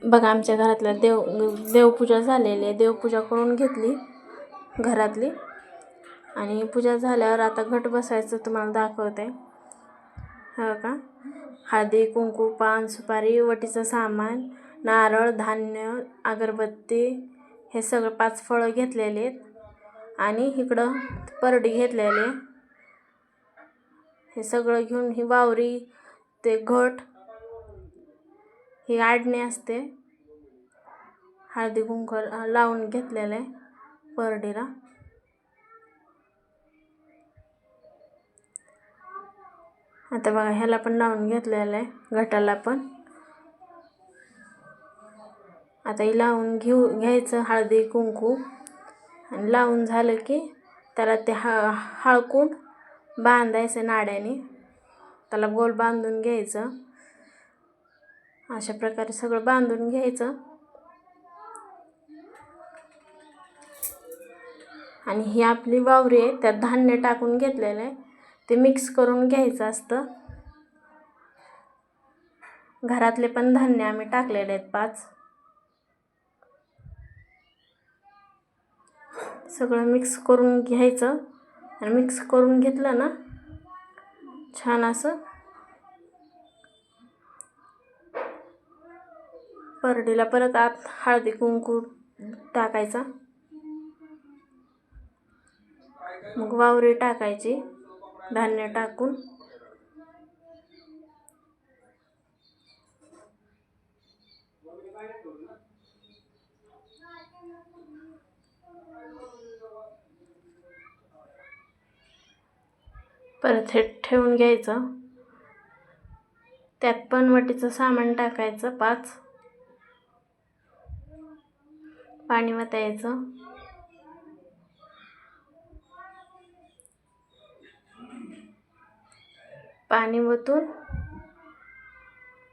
बघा आमच्या घरातल्या देवपूजा झालेली आहे. देवपूजा करून घेतली घरातली आणि पूजा झाल्यावर आता घट बसायचं तुम्हाला दाखवते. हो का, हळदी कुंकू पान सुपारी वटीचं सामान नारळ धान्य अगरबत्ती हे सगळं 5 फळं घेतलेले आहेत आणि इकडं परडी घेतलेले. हे सगळं घेऊन ही वावरी ते घट ही आडणी असते. हळदी कुंकू लावून घेतलेलं आहे परडीला. आता बघा ह्याला पण लावून घेतलेलं आहे घटाला पण. आता ही लावून घ्यायचं हळदी कुंकू आणि लावून झालं की त्याला ते हळकून बांधायचं नाड्याने. त्याला गोल बांधून घ्यायचं. अशा प्रकारे सगळं बांधून घ्यायचं आणि ही आपली वावरी आहे त्यात धान्य टाकून घेतलेलं आहे ते मिक्स करून घ्यायचं असतं. घरातले पण धान्य आम्ही टाकलेले आहेत 5. सगळं मिक्स करून घ्यायचं आणि मिक्स करून घेतलं ना छान असं परडीला परत आत हळदी कुंकू टाकायचा. मग वावरी टाकायची धान्य टाकून. परत हे ठेवून घ्यायचं. त्यात पण वटीचं सामान टाकायचं 5. पाणी वतायचं. पाणी वतून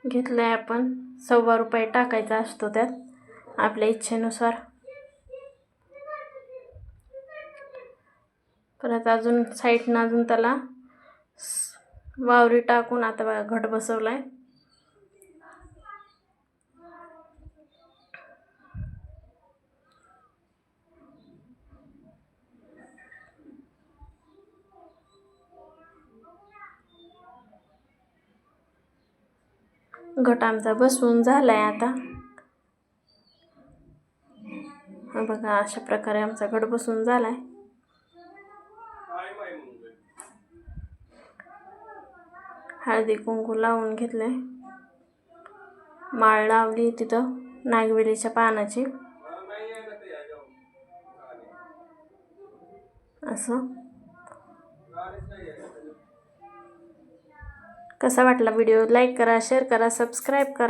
घेतलंय आपण. ₹1.25 टाकायचा असतो त्यात आपल्या इच्छेनुसार. परत अजून साईडनं अजून त्याला वावरी टाकून आता बघा घट बसवलाय. घट आमचा बसवून झालाय आता. बघा अशा प्रकारे आमचा घट बसवून झालाय. हळदी कुंकू लावून घेतले. माळ लावली तिथं नागवेलीच्या पानाची. असं कसा वाटला व्हिडिओ? लाईक करा, शेअर करा, सबस्क्राईब करा.